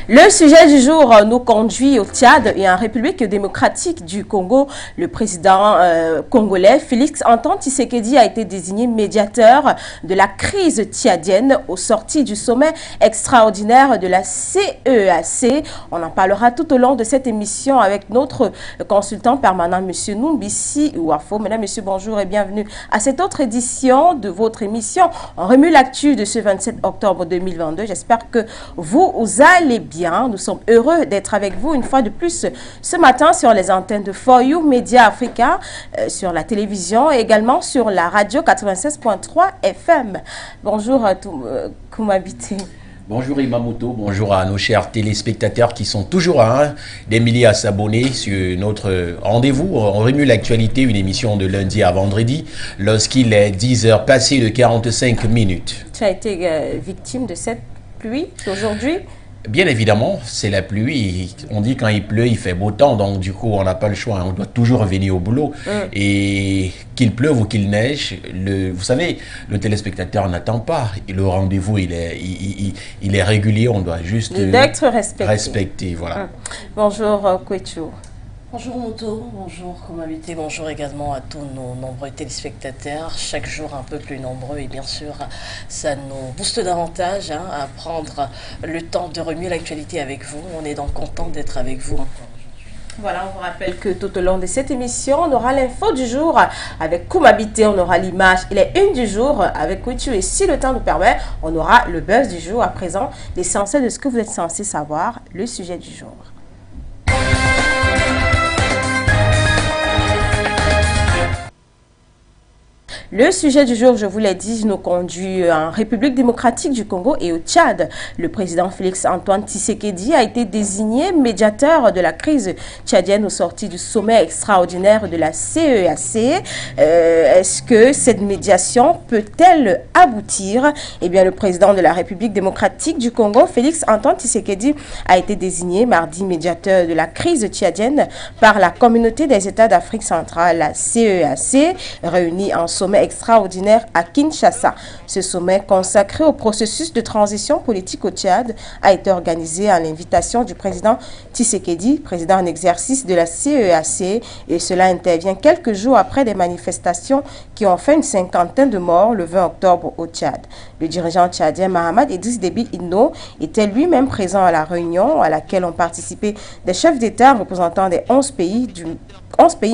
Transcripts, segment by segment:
Le sujet du jour nous conduit au Tchad et en République démocratique du Congo. Le président congolais Félix Antoine Tshisekedi a été désigné médiateur de la crise tchadienne au sorti du sommet extraordinaire de la CEAC. On en parlera tout au long de cette émission avec notre consultant permanent, M. Numbisi Ouafo. Mesdames, Messieurs, bonjour et bienvenue à cette autre édition de votre émission. On remue l'actu de ce 27 octobre 2022. J'espère que vous allez bien. Nous sommes heureux d'être avec vous une fois de plus ce matin sur les antennes de For You Média Africa, sur la télévision et également sur la radio 96.3 FM. Bonjour à tous, Koumabité. Bonjour Imamoto, bonjour à nos chers téléspectateurs qui sont toujours des milliers à s'abonner sur notre rendez-vous. On remue l'actualité, une émission de lundi à vendredi, lorsqu'il est 10h passé de 45 minutes. Tu as été victime de cette pluie aujourd'hui? Bien évidemment, c'est la pluie. On dit quand il pleut, il fait beau temps. Donc du coup, on n'a pas le choix. On doit toujours revenir au boulot. Et qu'il pleuve ou qu'il neige, vous savez, le téléspectateur n'attend pas. Le rendez-vous, il est régulier. On doit juste respecter. Voilà. Bonjour, Kouetchou. Bonjour Moto, bonjour Koumabité, bonjour également à tous nos nombreux téléspectateurs, chaque jour un peu plus nombreux et bien sûr ça nous booste davantage à prendre le temps de remuer l'actualité avec vous. On est donc content d'être avec vous. Voilà, on vous rappelle que tout au long de cette émission, on aura l'info du jour avec Koumabité, on aura l'image et les unes du jour avec Kouetchou et si le temps nous permet, on aura le buzz du jour. À présent, l'essentiel de ce que vous êtes censé savoir, le sujet du jour. Le sujet du jour, je vous l'ai dit, nous conduit en République démocratique du Congo et au Tchad. Le président Félix Antoine Tshisekedi a été désigné médiateur de la crise tchadienne au sorti du sommet extraordinaire de la CEAC. Est-ce que cette médiation peut-elle aboutir? Eh bien, le président de la République démocratique du Congo, Félix Antoine Tshisekedi, a été désigné mardi médiateur de la crise tchadienne par la communauté des États d'Afrique centrale, la CEAC, réunie en sommet extraordinaire à Kinshasa. Ce sommet consacré au processus de transition politique au Tchad a été organisé à l'invitation du président Tshisekedi, président en exercice de la CEAC, et cela intervient quelques jours après des manifestations qui ont fait une cinquantaine de morts le 20 octobre au Tchad. Le dirigeant tchadien Mahamat Idriss Déby Itno était lui-même présent à la réunion à laquelle ont participé des chefs d'État représentant des 11 pays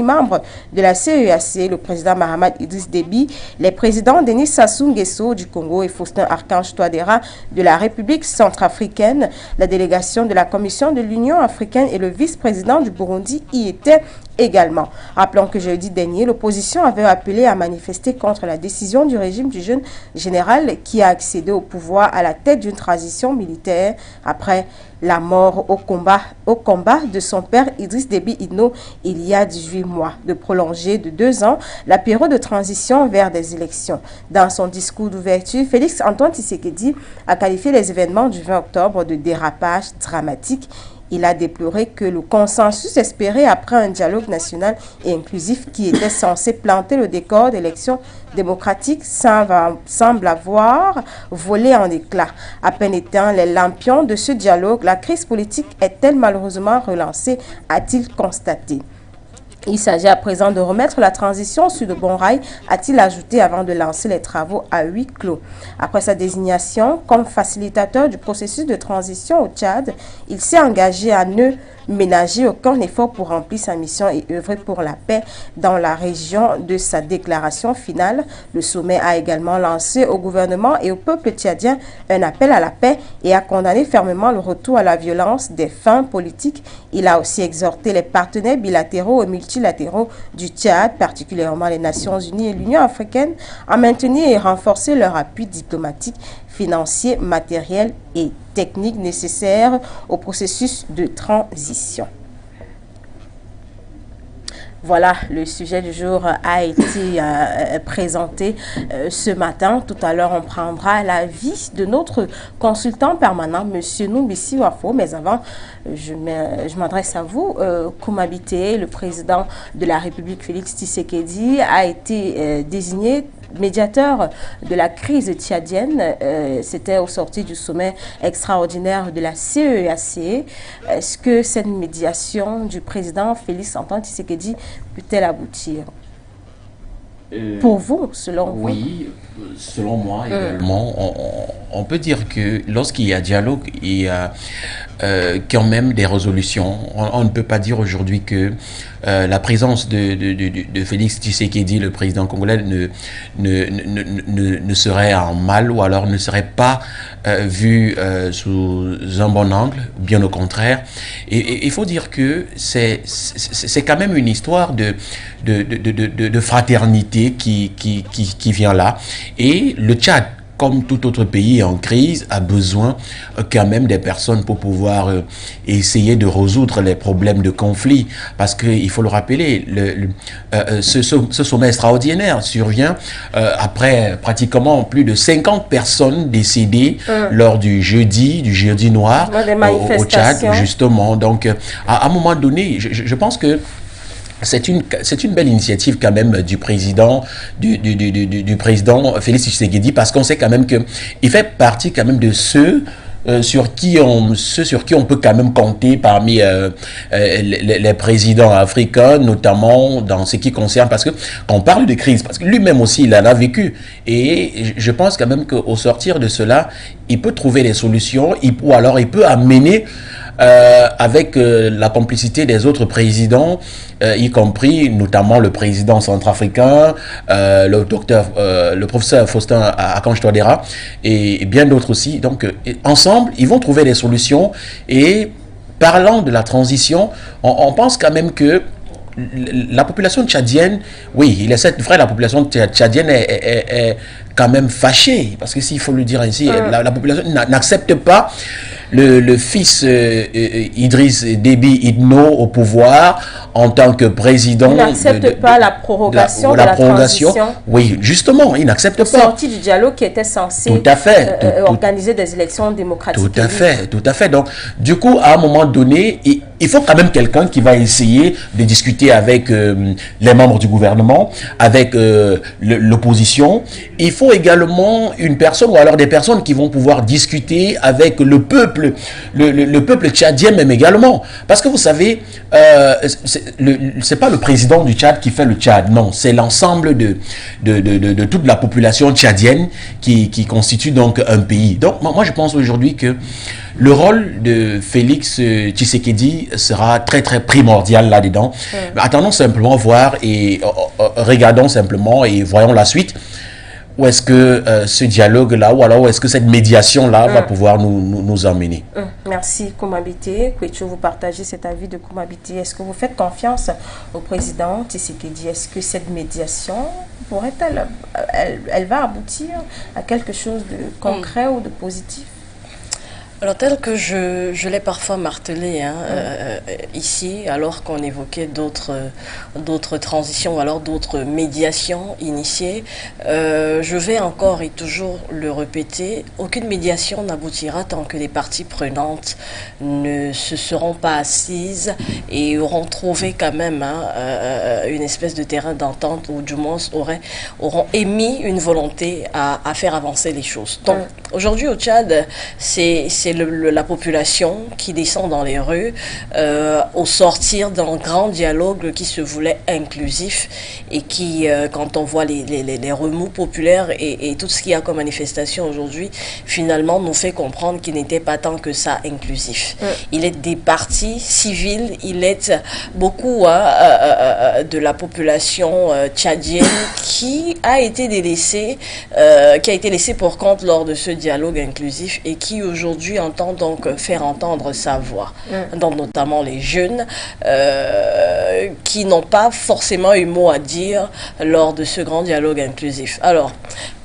membres de la CEAC, le président Mahamat Idriss Déby, les présidents Denis Sassou Nguesso du Congo et Faustin Archange Touadéra de la République centrafricaine, la délégation de la Commission de l'Union africaine et le vice-président du Burundi y étaient également. Rappelons que jeudi dernier, l'opposition avait appelé à manifester contre la décision du régime du jeune général qui a accédé au pouvoir à la tête d'une transition militaire après la mort au combat de son père Idriss Déby Itno il y a 18 mois, de prolonger de 2 ans la période de transition vers des élections. Dans son discours d'ouverture, Félix Antoine Tshisekedi a qualifié les événements du 20 octobre de dérapage dramatique. Il a déploré que le consensus espéré après un dialogue national et inclusif qui était censé planter le décor d'élections démocratiques semble avoir volé en éclats. À peine éteint les lampions de ce dialogue, la crise politique est-elle malheureusement relancée, a-t-il constaté. Il s'agit à présent de remettre la transition sur de bons rails, a-t-il ajouté avant de lancer les travaux à huis clos. Après sa désignation comme facilitateur du processus de transition au Tchad, il s'est engagé à ne ménager aucun effort pour remplir sa mission et œuvrer pour la paix dans la région. De sa déclaration finale, le sommet a également lancé au gouvernement et au peuple tchadien un appel à la paix et a condamné fermement le retour à la violence des fins politiques. Il a aussi exhorté les partenaires bilatéraux et multilatéraux du Tchad, particulièrement les Nations Unies et l'Union africaine, à maintenir et renforcer leur appui diplomatique, financier, matériel et technique nécessaires au processus de transition. Voilà, le sujet du jour a été présenté ce matin. Tout à l'heure, on prendra l'avis de notre consultant permanent, M. Numbisi Ouafo. Mais avant, je m'adresse à vous. Koumabité, le président de la République, Félix Tshisekedi, a été désigné médiateur de la crise tchadienne. C'était au sorti du sommet extraordinaire de la CEAC. Est-ce que cette médiation du président Félix Antoine Tshisekedi peut-elle aboutir? Pour vous, selon vous? Oui, selon moi également, on peut dire que lorsqu'il y a dialogue, il y a quand même des résolutions. On ne peut pas dire aujourd'hui que la présence de Félix Tshisekedi, le président congolais, ne serait en mal ou alors ne serait pas vue sous un bon angle, bien au contraire. Et il faut dire que c'est quand même une histoire de fraternité qui vient là. Et le Tchad, comme tout autre pays en crise, a besoin quand même des personnes pour pouvoir essayer de résoudre les problèmes de conflit. Parce qu'il faut le rappeler, ce sommet extraordinaire survient après pratiquement plus de 50 personnes décédées lors du jeudi noir au Tchad, justement. Donc, à un moment donné, je pense que c'est une belle initiative quand même du président Félix Tshisekedi, parce qu'on sait quand même que il fait partie quand même de ceux sur qui on peut quand même compter parmi les présidents africains, notamment dans ce qui concerne, parce que quand on parle de crise, parce que lui-même aussi il en a vécu, et je pense quand même qu'au sortir de cela, il peut trouver des solutions, ou alors il peut amener avec la complicité des autres présidents, y compris notamment le président centrafricain, le professeur Faustin Archange Touadéra et bien d'autres aussi. Donc ensemble, ils vont trouver des solutions. Et parlant de la transition, on pense quand même que la population tchadienne, oui, il est vrai, la population tchadienne est quand même fâchée, parce que s'il faut le dire ainsi, la population n'accepte pas le fils Idriss Déby Itno au pouvoir en tant que président. Il n'accepte pas la prorogation de la transition. Oui, justement, il n'accepte pas. Sorti du dialogue qui était censé organiser des élections démocratiques. Tout à fait. Donc, du coup, à un moment donné, il faut quand même quelqu'un qui va essayer de discuter avec les membres du gouvernement, avec l'opposition. Il faut également une personne, ou alors des personnes qui vont pouvoir discuter avec le peuple, le peuple tchadien même également. Parce que vous savez, c'est pas le président du Tchad qui fait le Tchad, non, c'est l'ensemble de toute la population tchadienne qui constitue donc un pays. Donc moi je pense aujourd'hui que le rôle de Félix Tshisekedi sera très très primordial là-dedans. Attendons simplement voir et regardons simplement et voyons la suite. Où est-ce que ce dialogue-là, ou alors où est-ce que cette médiation-là va pouvoir nous emmener? Merci, Koumabité. Kouetcho, vous partagez cet avis de Koumabité. Est-ce que vous faites confiance au président Tshisekedi? Est-ce que cette médiation pourrait-elle, elle va aboutir à quelque chose de concret ou de positif? Alors, tel que je l'ai parfois martelé ici, alors qu'on évoquait d'autres transitions ou alors d'autres médiations initiées, je vais encore et toujours le répéter, aucune médiation n'aboutira tant que les parties prenantes ne se seront pas assises et auront trouvé quand même une espèce de terrain d'entente, ou du moins auront émis une volonté à faire avancer les choses. Donc, aujourd'hui au Tchad, c'est la population qui descend dans les rues au sortir d'un grand dialogue qui se voulait inclusif et qui, quand on voit les remous populaires et tout ce qu'il y a comme manifestation aujourd'hui, finalement nous fait comprendre qu'il n'était pas tant que ça inclusif. Il est des partis civils, il est beaucoup de la population tchadienne qui a été délaissée, pour compte lors de ce dialogue inclusif et qui aujourd'hui entend donc faire entendre sa voix. Donc notamment les jeunes qui n'ont pas forcément eu mot à dire lors de ce grand dialogue inclusif. Alors,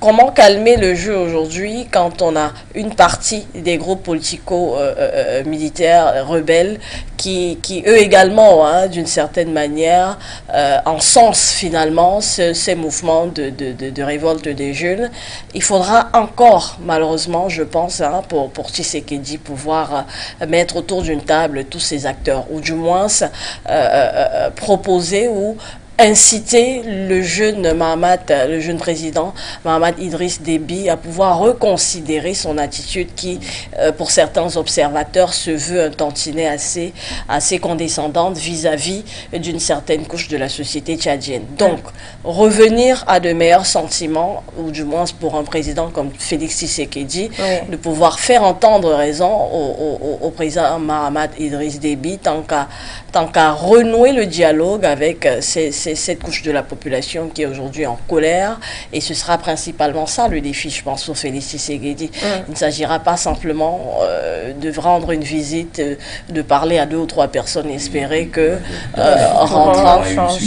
comment calmer le jeu aujourd'hui quand on a une partie des groupes politico-militaires rebelles qui eux également, d'une certaine manière, encensent finalement ces mouvements de révolte des jeunes? Il faudra encore, malheureusement, je pense, pour Tshisekedi, pouvoir mettre autour d'une table tous ces acteurs, ou du moins proposer ou inciter le jeune le jeune président Mahamat Idriss Déby à pouvoir reconsidérer son attitude qui, pour certains observateurs, se veut un tantinet assez condescendante vis-à-vis d'une certaine couche de la société tchadienne. Donc, revenir à de meilleurs sentiments, ou du moins pour un président comme Félix Tshisekedi, de pouvoir faire entendre raison au président Mahamat Idriss Déby, tant qu'à renouer le dialogue avec cette couche de la population qui est aujourd'hui en colère, et ce sera principalement ça le défi, je pense, pour Félix Tshisekedi. Il ne s'agira pas simplement de rendre une visite, de parler à 2 ou 3 personnes et espérer que rentrant, il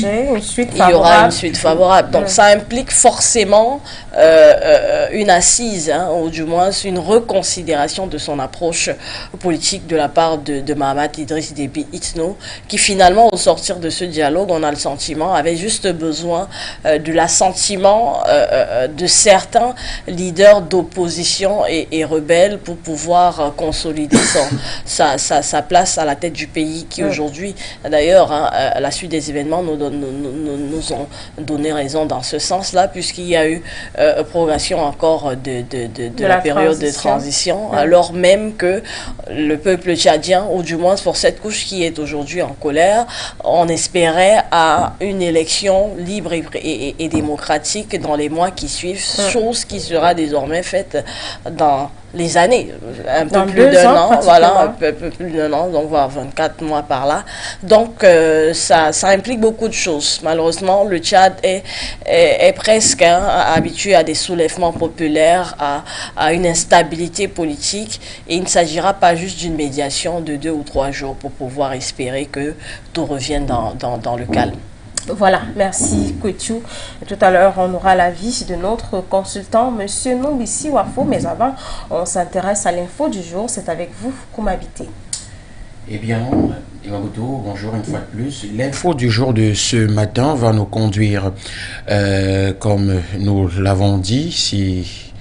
y aura une suite favorable. Donc ça implique forcément une assise, ou du moins une reconsidération de son approche politique de la part de Mahamat Idriss Déby Itno, qui finalement, au sortir de ce dialogue, on a le sentiment, avait juste besoin de l'assentiment de certains leaders d'opposition et rebelles pour pouvoir consolider sa place à la tête du pays, qui aujourd'hui, d'ailleurs, à la suite des événements, nous ont donné raison dans ce sens-là, puisqu'il y a eu progression encore de la période de transition, alors même que le peuple tchadien, ou du moins pour cette couche qui est aujourd'hui en colère, on espérait à une élection libre et démocratique dans les mois qui suivent, chose qui sera désormais faite dans les années, un peu plus d'un an, voilà, un peu plus d'un an, donc voire 24 mois par là. Donc ça implique beaucoup de choses. Malheureusement, le Tchad est presque habitué à des soulèvements populaires, à une instabilité politique, et il ne s'agira pas juste d'une médiation de 2 ou 3 jours pour pouvoir espérer que tout revienne dans le calme. Voilà, merci Kouetou. Tout à l'heure, on aura l'avis de notre consultant, M. Nombissi Wafo. Mais avant, on s'intéresse à l'info du jour. C'est avec vous, Koumabité. Eh bien, Iwabuto, bonjour une fois de plus. L'info du jour de ce matin va nous conduire, comme nous l'avons dit, si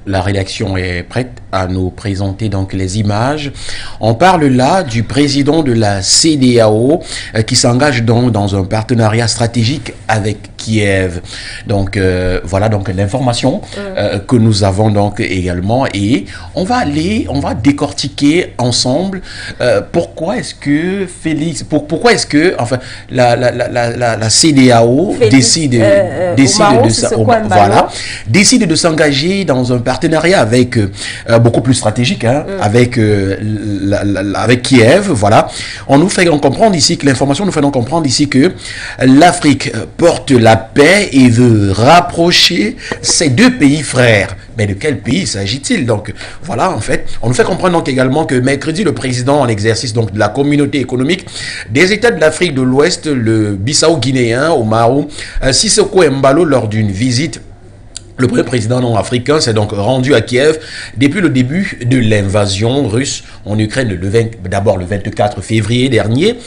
la rédaction est prête à nous présenter donc les images. On parle là du président de la CEDEAO qui s'engage donc dans un partenariat stratégique avec Kiev. Donc voilà donc l'information que nous avons donc également, et on va décortiquer ensemble pourquoi est-ce que la CEDEAO décide de s'engager dans un partenariat avec beaucoup plus stratégique, avec Kiev. Voilà, on nous fait donc comprendre ici que l'information nous fait donc comprendre ici que l'Afrique porte la paix et veut rapprocher ces 2 pays frères. Mais de quel pays s'agit-il? Donc voilà, en fait, on nous fait comprendre donc également que mercredi, le président en exercice donc de la communauté économique des États de l'Afrique de l'Ouest, le Bissau-Guinéen Umaru Sissoco Embalo, lors d'une visite, le premier président non africain s'est donc rendu à Kiev depuis le début de l'invasion russe en Ukraine, d'abord le 24 février dernier.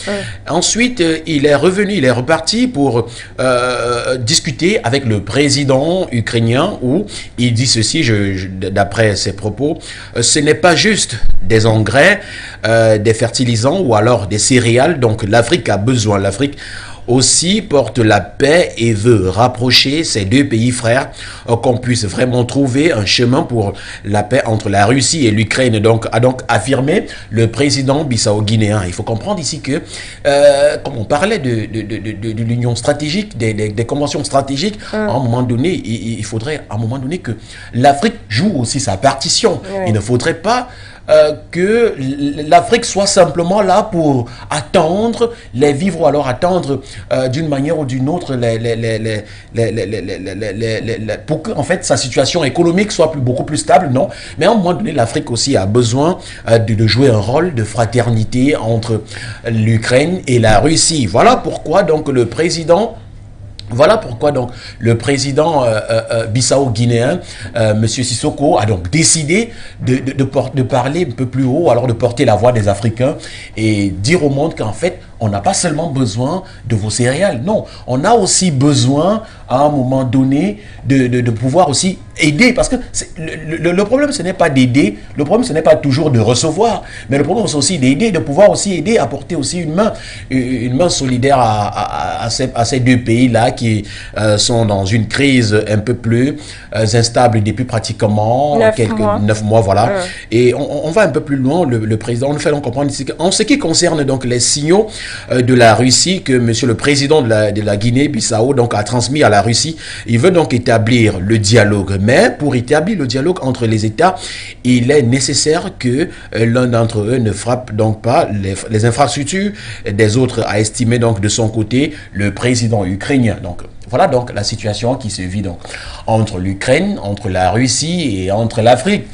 Ensuite, il est reparti pour discuter avec le président ukrainien, où il dit ceci, d'après ses propos: ce n'est pas juste des engrais, des fertilisants ou alors des céréales, donc l'Afrique a besoin, l'Afrique aussi porte la paix et veut rapprocher ces 2 pays frères, qu'on puisse vraiment trouver un chemin pour la paix entre la Russie et l'Ukraine, a donc affirmé le président bissau-guinéen. Il faut comprendre ici que, comme on parlait de l'union stratégique, des conventions stratégiques, à un moment donné, il faudrait à un moment donné que l'Afrique joue aussi sa partition. Il ne faudrait pas que l'Afrique soit simplement là pour attendre les vivres, ou alors attendre d'une manière ou d'une autre pour que en fait sa situation économique soit beaucoup plus stable. Non, mais à un moment donné, l'Afrique aussi a besoin de jouer un rôle de fraternité entre l'Ukraine et la Russie. Voilà pourquoi donc le président bissau-guinéen, M. Sissoko, a donc décidé de parler un peu plus haut, alors de porter la voix des Africains et dire au monde qu'en fait, on n'a pas seulement besoin de vos céréales, non, on a aussi besoin à un moment donné de pouvoir aussi aider, parce que le problème ce n'est pas d'aider, le problème ce n'est pas toujours de recevoir, mais le problème c'est aussi d'aider, de pouvoir aussi aider, apporter aussi une main solidaire à ces deux pays-là qui sont dans une crise un peu plus instable depuis pratiquement 9 mois, voilà. Et on va un peu plus loin, le président nous fait donc comprendre ici qu'en ce qui concerne donc les signaux de la Russie que monsieur le président de la Guinée-Bissau donc a transmis à la Russie, il veut donc établir le dialogue. Mais pour établir le dialogue entre les États, il est nécessaire que l'un d'entre eux ne frappe donc pas les infrastructures des autres, a estimé donc de son côté le président ukrainien. Donc voilà donc la situation qui se vit donc entre l'Ukraine, entre la Russie et entre l'Afrique.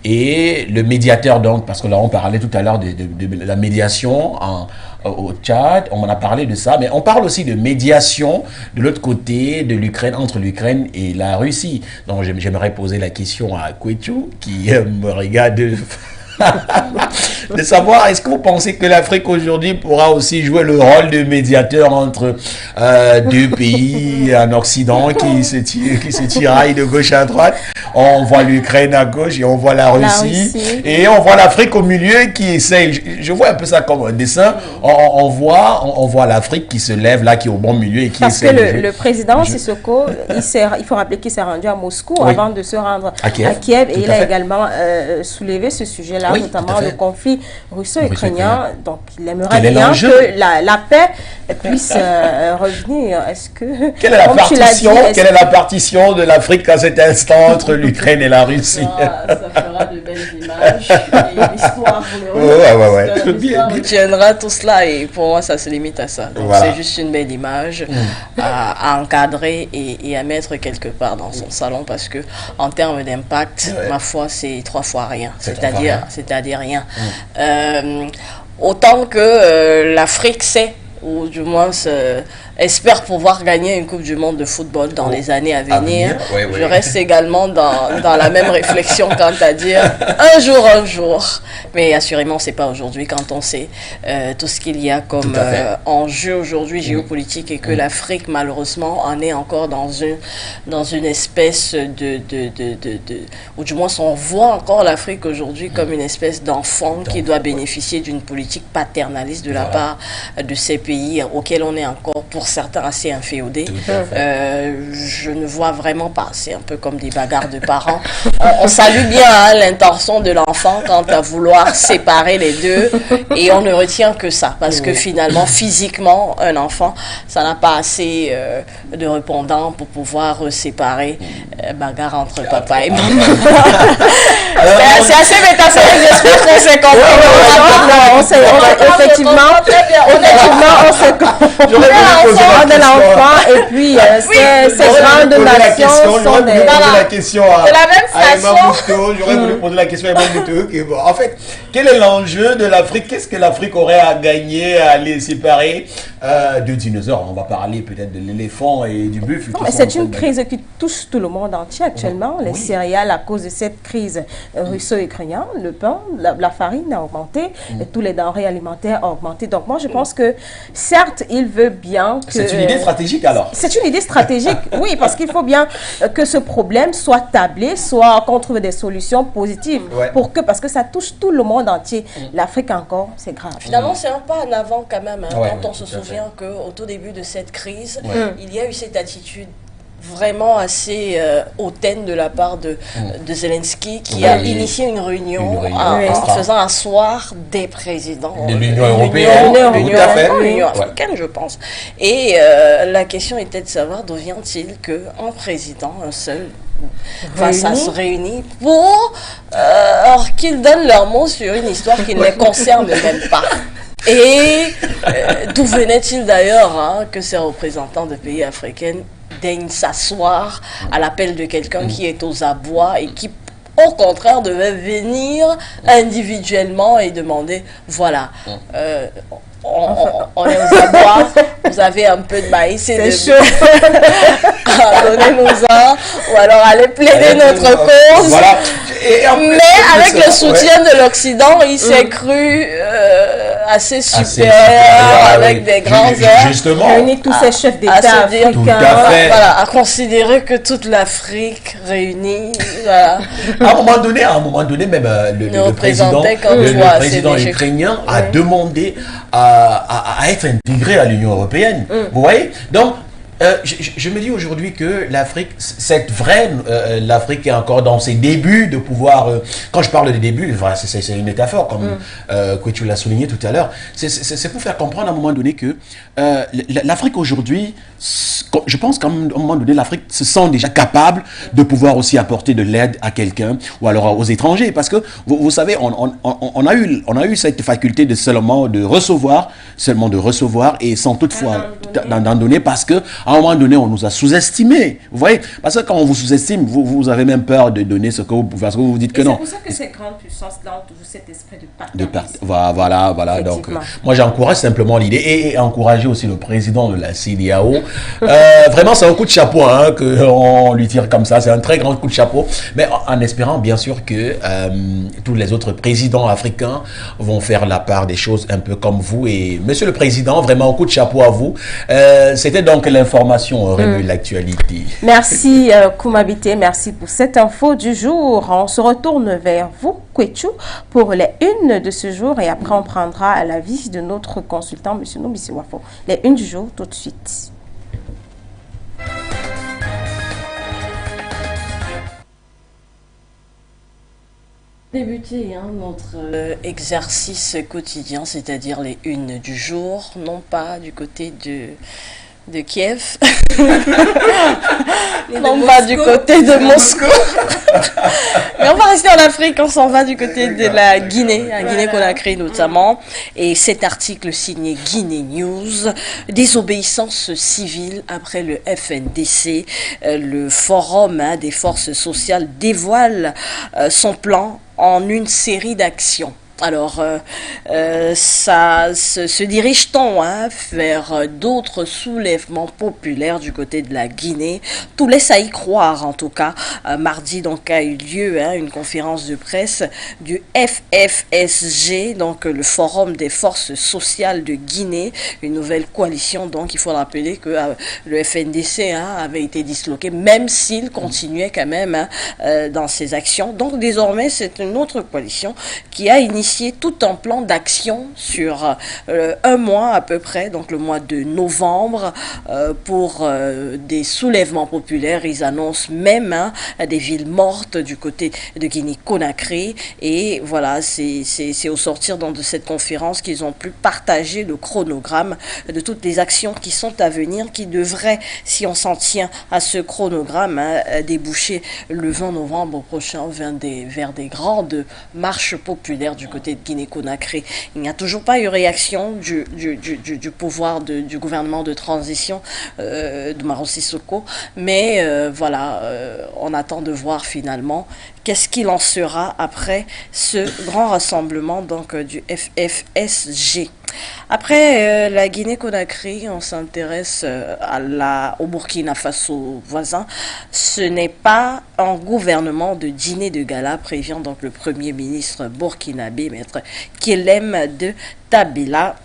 Et le médiateur donc, parce que là on parlait tout à l'heure de la médiation au Tchad, on en a parlé de ça, mais on parle aussi de médiation de l'autre côté de l'Ukraine, entre l'Ukraine et la Russie. Donc j'aimerais poser la question à Kwetu qui me regarde de savoir, est-ce que vous pensez que l'Afrique aujourd'hui pourra aussi jouer le rôle de médiateur entre deux pays en Occident qui se tiraillent de gauche à droite? On voit l'Ukraine à gauche et on voit la Russie. Et on voit l'Afrique au milieu qui essaye, je vois un peu ça comme un dessin, on voit l'Afrique qui se lève là, qui est au bon milieu et qui essaye. Parce que le président Sissoko, il faut rappeler qu'il s'est rendu à Moscou avant de se rendre à Kiev et il a également soulevé ce sujet-là, notamment le conflit russo-ukrainien. Donc il aimerait bien que la paix puisse revenir. Est-ce que quelle est la partition de l'Afrique à cet instant entre l'Ukraine et la Russie? Ça fera de belles images et l'histoire tiendra tout cela, et pour moi ça se limite à ça. Donc c'est juste une belle image à encadrer et à mettre quelque part dans son salon, parce que en termes d'impact, ma foi, c'est 3 fois rien. C'est-à-dire rien. Autant que l'Afrique sait, ou du moins espère pouvoir gagner une Coupe du Monde de football dans les années à venir. Je reste également dans la même réflexion quant à dire un jour. Mais assurément, c'est pas aujourd'hui, quand on sait tout ce qu'il y a comme enjeu aujourd'hui géopolitique, et que l'Afrique, malheureusement, en est encore dans une espèce ou du moins on voit encore l'Afrique aujourd'hui comme une espèce d'enfant qui doit bénéficier d'une politique paternaliste de la part de ces pays auxquels on est encore, pour certains, assez inféodés. Je ne vois vraiment pas, c'est un peu comme des bagarres de parents. On salue bien l'intention de l'enfant quant à vouloir séparer les deux, et on ne retient que ça, parce que finalement, physiquement, un enfant, ça n'a pas assez de répondants pour pouvoir séparer bagarre entre papa et maman. C'est assez métaphorique, j'espère qu'on s'est compris. Effectivement, on s'est compris. On est l'enfant, et puis ces grandes nations sont des... la question à la même façon. J'aurais voulu poser la question à Emma Mouto. En fait, quel est l'enjeu de l'Afrique? Qu'est-ce que l'Afrique aurait à gagner à les séparer de dinosaures? On va parler peut-être de l'éléphant et du buffle. C'est une crise qui touche tout le monde entier actuellement. Les céréales, à cause de cette crise russo-ukrainienne, le pain, la farine a augmenté, et tous les denrées alimentaires ont augmenté. Donc moi, je pense que certes, il veut bien que... C'est une idée stratégique alors? C'est une idée stratégique, oui, parce qu'il faut bien que ce problème soit tablé, qu'on trouve des solutions positives, parce que ça touche tout le monde entier. L'Afrique encore, c'est grave. Finalement, c'est un pas en avant quand même, quand on se souvient qu'au tout début de cette crise, il y a eu cette attitude vraiment assez hautaine de la part de Zelensky, qui a initié une réunion en faisant asseoir des présidents de l'Union européenne, l'Union africaine, je pense. Et la question était de savoir d'où vient-il qu'un président, un seul, face à se réunir pour qu'ils donnent leur mot sur une histoire qui ne les concerne même pas. Et d'où venait-il d'ailleurs que ces représentants de pays africains daignent s'asseoir à l'appel de quelqu'un qui est aux abois et qui, au contraire, devait venir individuellement et demander, voilà, on est aux abois, vous avez un peu de maïs et de... donnez-nous-en, ou alors allez plaider notre cause. Voilà. Mais avec le soutien de l'Occident, il s'est cru assez supérieur, avec des grands airs. Justement. Réunir tous ces chefs d'État africains. Tout à fait. Voilà, à considérer que toute l'Afrique réunie, voilà. À un moment donné, même le président ukrainien a demandé à être intégré à l'Union européenne. Vous voyez? Donc, je me dis aujourd'hui que l'Afrique, l'Afrique est encore dans ses débuts de pouvoir. Quand je parle des débuts, voilà, c'est une métaphore, comme que tu l'as souligné tout à l'heure. C'est pour faire comprendre à un moment donné que l'Afrique aujourd'hui, je pense qu'à un moment donné, l'Afrique se sent déjà capable de pouvoir aussi apporter de l'aide à quelqu'un ou alors aux étrangers. Parce que, vous savez, on a eu cette faculté de seulement de recevoir et sans toutefois d'en donner parce que à un moment donné, on nous a sous-estimés. Vous voyez? Parce que quand on vous sous-estime, vous avez même peur de donner ce que vous pouvez, parce que vous vous dites que non. C'est pour ça que ces grandes puissances-là ont toujours cet esprit de partage. Voilà. Donc, moi, j'encourage simplement l'idée et encourager aussi le président de la CEDEAO. Vraiment, c'est un coup de chapeau qu'on lui tire comme ça. C'est un très grand coup de chapeau. Mais en espérant, bien sûr, que tous les autres présidents africains vont faire la part des choses un peu comme vous. Et monsieur le président, vraiment, un coup de chapeau à vous. C'était donc l'information de l'actualité. Merci Koumabité, merci pour cette info du jour. On se retourne vers vous, Kwechu, pour les unes de ce jour et après on prendra l'avis de notre consultant, M. Noubisi Wafo. Les unes du jour tout de suite. Débuter notre exercice quotidien, c'est-à-dire les unes du jour, non pas du côté de Kiev, non pas du côté de Moscou, mais on va rester en Afrique, on s'en va du côté de la Guinée, la Guinée-Conakry notamment, et cet article signé Guinée News, désobéissance civile après le FNDC, le forum des forces sociales dévoile son plan en une série d'actions. Alors, ça se dirige-t-on vers d'autres soulèvements populaires du côté de la Guinée? Tout laisse à y croire, en tout cas. Mardi, donc, a eu lieu une conférence de presse du FFSG, donc le Forum des forces sociales de Guinée, une nouvelle coalition. Donc, il faut rappeler que le FNDC avait été disloqué, même s'il continuait quand même dans ses actions. Donc, désormais, c'est une autre coalition qui a initié tout un plan d'action sur un mois à peu près, donc le mois de novembre, pour des soulèvements populaires. Ils annoncent même des villes mortes du côté de Guinée-Conakry. Et voilà, c'est au sortir donc, de cette conférence qu'ils ont pu partager le chronogramme de toutes les actions qui sont à venir, qui devraient, si on s'en tient à ce chronogramme, déboucher le 20 novembre prochain vers des grandes marches populaires du côté de Guinée-Conakry. Il n'y a toujours pas eu réaction du pouvoir du gouvernement de transition de Maro Sissoko, mais voilà, on attend de voir finalement qu'est-ce qu'il en sera après ce grand rassemblement donc du FFSG. Après la Guinée-Conakry, on s'intéresse au Burkina Faso voisin. Ce n'est pas un gouvernement de dîner de gala, prévient donc le Premier ministre burkinabé, maître Kellem de Tabela.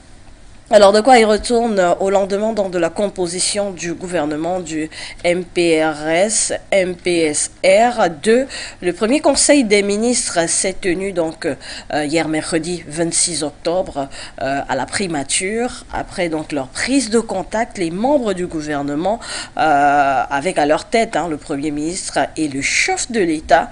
Alors, de quoi il retourne au lendemain donc, de la composition du gouvernement du MPRS, MPSR 2. Le premier conseil des ministres s'est tenu donc hier mercredi 26 octobre à la primature. Après donc leur prise de contact, les membres du gouvernement, avec à leur tête le premier ministre et le chef de l'État,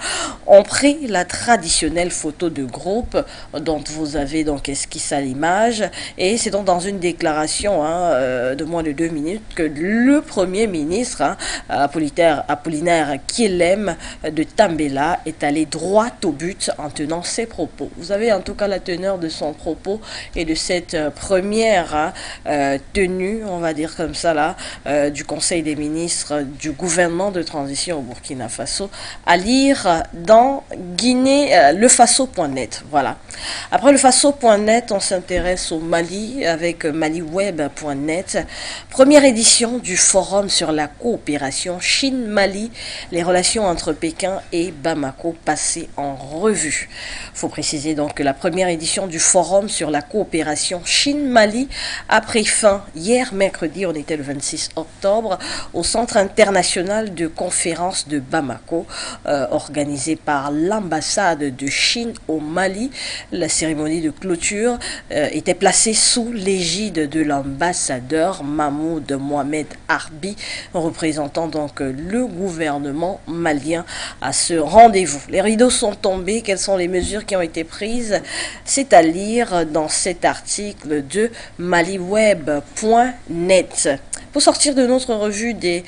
ont pris la traditionnelle photo de groupe dont vous avez donc esquissé à l'image. Et c'est donc dans une déclaration de moins de 2 minutes que le Premier ministre, Apollinaire Kellem de Tabela, est allé droit au but en tenant ses propos. Vous avez en tout cas la teneur de son propos et de cette première tenue, on va dire comme ça là, du Conseil des ministres du gouvernement de transition au Burkina Faso, à lire dans lefaso.net. Voilà. Après lefaso.net, on s'intéresse au Mali avec avec maliweb.net. Première édition du forum sur la coopération Chine-Mali, les relations entre Pékin et Bamako passées en revue. Il faut préciser donc que la première édition du forum sur la coopération Chine-Mali a pris fin hier mercredi, on était le 26 octobre, au Centre international de conférences de Bamako, organisé par l'ambassade de Chine au Mali. La cérémonie de clôture était placée sous l'égide de l'ambassadeur Mahmoud Mohamed Arbi, représentant donc le gouvernement malien à ce rendez-vous. Les rideaux sont tombés. Quelles sont les mesures qui ont été prises? C'est à lire dans cet article de maliweb.net. Pour sortir de notre revue des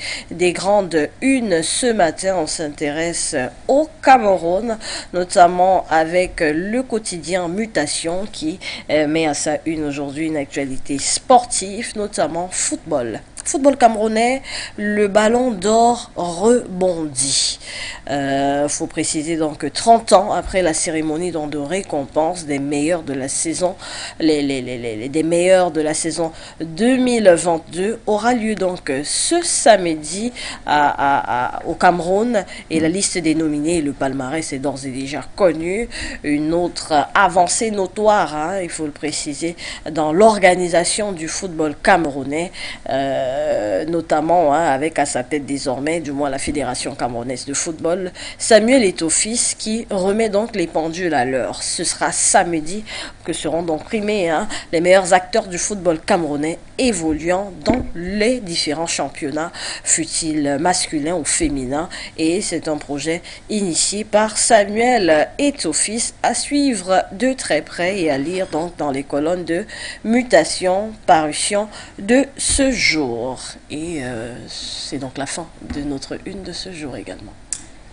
grandes unes, ce matin, on s'intéresse au Cameroun, notamment avec le quotidien Mutation qui met à sa une aujourd'hui une actualité sportive, notamment football. Football camerounais, le ballon d'or rebondit. Faut préciser donc que 30 ans après la cérémonie de récompense des meilleurs de la saison, des meilleurs de la saison 2022 aura lieu donc ce samedi au Cameroun, et la liste des nominés et le palmarès est d'ores et déjà connu. Une autre avancée notoire, il faut le préciser, dans l'organisation du football camerounais, notamment avec à sa tête désormais, du moins la Fédération camerounaise de football, Samuel Eto'o-Fils, qui remet donc les pendules à l'heure. Ce sera samedi que seront donc primés les meilleurs acteurs du football camerounais évoluant dans les différents championnats, fut-il masculin ou féminin, et c'est un projet initié par Samuel Eto'o-Fils à suivre de très près et à lire donc dans les colonnes de Mutation, parution de ce jour. Et c'est donc la fin de notre une de ce jour également.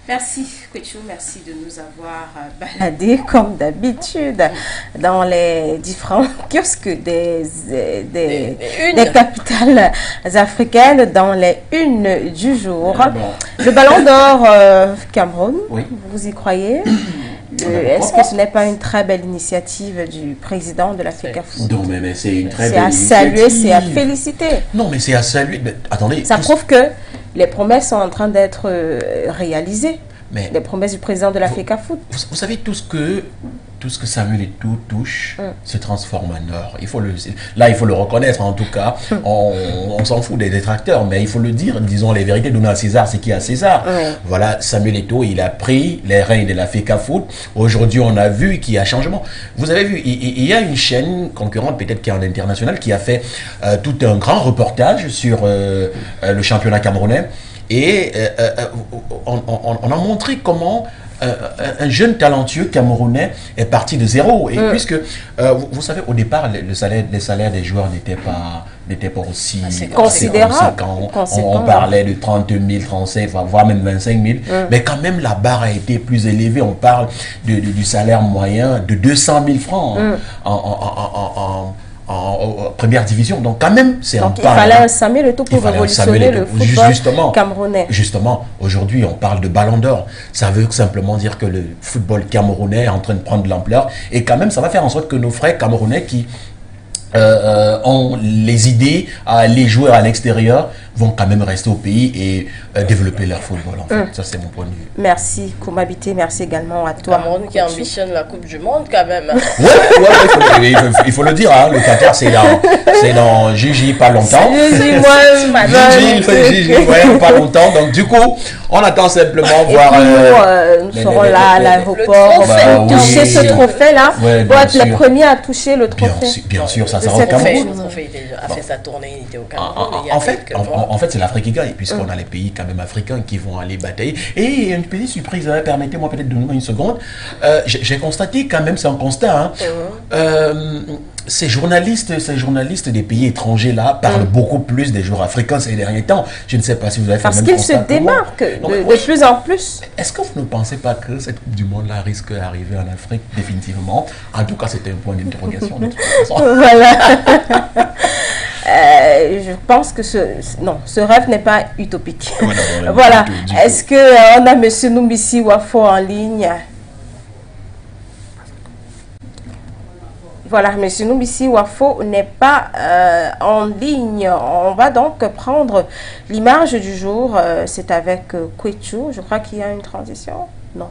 Merci, Kwetchou, merci de nous avoir baladés comme d'habitude dans les différents kiosques des capitales africaines, dans les unes du jour. Le ballon d'or Cameroun, oui. Vous y croyez? Est-ce que ce n'est pas une très belle initiative du président de la FECAFOOT? Non, mais c'est une très belle initiative. C'est à saluer, c'est à féliciter. Non, mais c'est à saluer. Mais, attendez. Ça prouve que les promesses sont en train d'être réalisées. Mais les promesses du président de la FECAFOOT. Vous savez, tout ce que Samuel Eto'o touche se transforme en or. Il faut le reconnaître, en tout cas. On s'en fout des détracteurs, mais il faut le dire, disons les vérités, donnons à César ce qui est à César. Voilà, Samuel Eto'o, il a pris les rênes de la FECAFOOT. Aujourd'hui, on a vu qu'il y a changement. Vous avez vu, il y a une chaîne concurrente, peut-être qui est en international, qui a fait tout un grand reportage sur le championnat camerounais. Et on a montré comment un jeune talentueux camerounais est parti de zéro. Et puisque, vous savez, au départ, les salaires des joueurs n'étaient pas aussi considérables. On parlait de 30 000, 35 000, voire même 25 000. Mais quand même, la barre a été plus élevée. On parle du salaire moyen de 200 000 francs en première division. Donc quand même, c'est un pas. Il fallait un Samuel Eto'o pour révolutionner le football camerounais. Justement, aujourd'hui, on parle de ballon d'or. Ça veut simplement dire que le football camerounais est en train de prendre de l'ampleur. Et quand même, ça va faire en sorte que nos frères camerounais qui ont les idées à aller jouer à l'extérieur vont quand même rester au pays et développer leur football. En fait. Ça, c'est mon point de vue. Merci, Koumabité. Merci également à toi. Cameroun qui ambitionne la Coupe du Monde, quand même. Il faut le dire. Le Qatar, c'est dans Gigi, pas longtemps. Gigi, pas longtemps. Donc, du coup, on attend simplement voir. Nous serons là à l'aéroport pour toucher ce trophée-là. Pour être les premiers à toucher le trophée. Bien sûr, ça sera au Cameroun. Le trophée a fait sa tournée, il était au Cameroun. En fait, c'est l'Afrique qui gagne, puisqu'on a les pays quand même africains qui vont aller batailler. Et une petite surprise, permettez-moi peut-être de nous une seconde. J'ai constaté quand même, c'est un constat, ces journalistes des pays étrangers là parlent beaucoup plus des joueurs africains ces derniers temps. Je ne sais pas si vous avez fait le même constat. Parce qu'ils se démarquent de plus en plus. Est-ce que vous ne pensez pas que cette Coupe du Monde là risque d'arriver en Afrique définitivement? En tout cas, c'était un point d'interrogation. Voilà. Je pense que ce rêve n'est pas utopique. Voilà. Est-ce qu'on a M. Noumissi Wafo en ligne? Voilà, M. Numbisi Wafo n'est pas en ligne. On va donc prendre l'image du jour. C'est avec Kwechu. Je crois qu'il y a une transition. Non.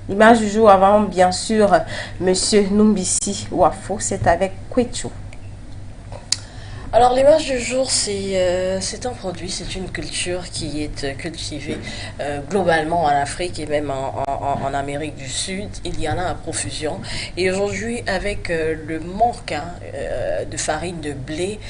L'image du jour avant, bien sûr, M. Numbisi Wafo. C'est avec Kwechu. Alors l'image du jour, c'est un produit, c'est une culture qui est cultivée globalement en Afrique et même en Amérique du Sud. Il y en a à profusion. Et aujourd'hui, avec le manque de farine de blé,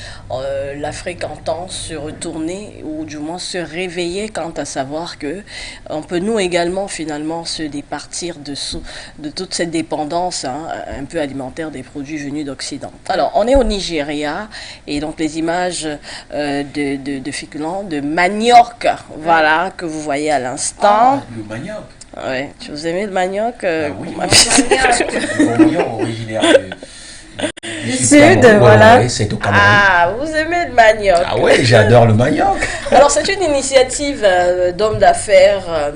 l'Afrique entend se retourner ou du moins se réveiller quant à savoir que on peut nous également finalement se départir de toute cette dépendance un peu alimentaire des produits venus d'Occident. Alors on est au Nigeria et donc les images de féculents, de manioc, voilà, que vous voyez à l'instant. Ah, le manioc. Ouais, vous aimez le manioc Oui, le manioc originaire du Sud, voilà. Ouais, c'est au Cameroun. Ah, vous aimez le manioc. Ah ouais, j'adore le manioc. Alors c'est une initiative d'hommes d'affaires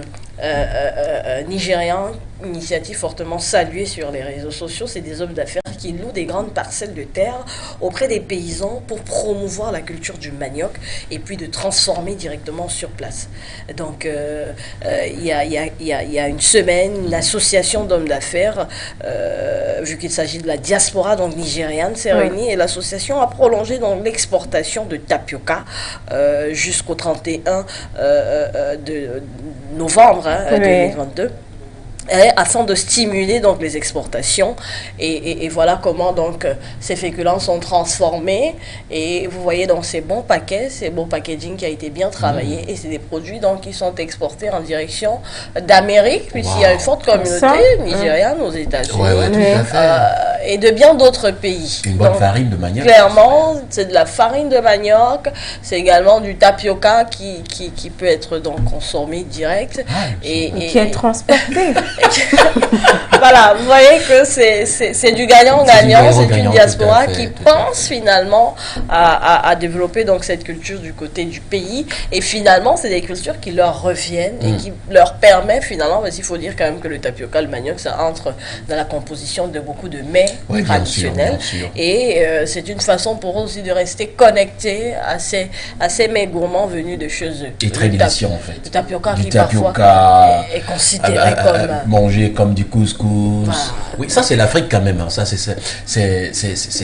nigérians, initiative fortement saluée sur les réseaux sociaux. C'est des hommes d'affaires qui louent des grandes parcelles de terre auprès des paysans pour promouvoir la culture du manioc et puis de transformer directement sur place. Donc il y a une semaine, une association d'hommes d'affaires, vu qu'il s'agit de la diaspora donc nigériane, s'est réunie et l'association a prolongé donc l'exportation de tapioca jusqu'au 31 de novembre 2022. Afin de stimuler donc les exportations et voilà comment donc ces féculents sont transformés et vous voyez donc ces bons paquets, ces beaux packaging qui a été bien travaillé et c'est des produits donc qui sont exportés en direction d'Amérique puisqu'il y a une forte communauté nigériane aux États-Unis et de bien d'autres pays. Une bonne donc, farine de manioc. Clairement, c'est de la farine de manioc, c'est également du tapioca qui peut être donc consommé direct et qui est transporté. Voilà, vous voyez que c'est du gagnant-gagnant, c'est une diaspora qui pense finalement à développer donc cette culture du côté du pays et finalement c'est des cultures qui leur reviennent et qui leur permet finalement, parce qu'il faut dire quand même que le tapioca, le manioc, ça entre dans la composition de beaucoup de mets traditionnels bien sûr. Et c'est une façon pour eux aussi de rester connectés à ces mets gourmands venus de chez eux. Et très délicieux en fait. Le tapioca du qui tapioca, parfois est considéré comme... manger comme du couscous. Oui, ça c'est l'Afrique quand même. Ça c'est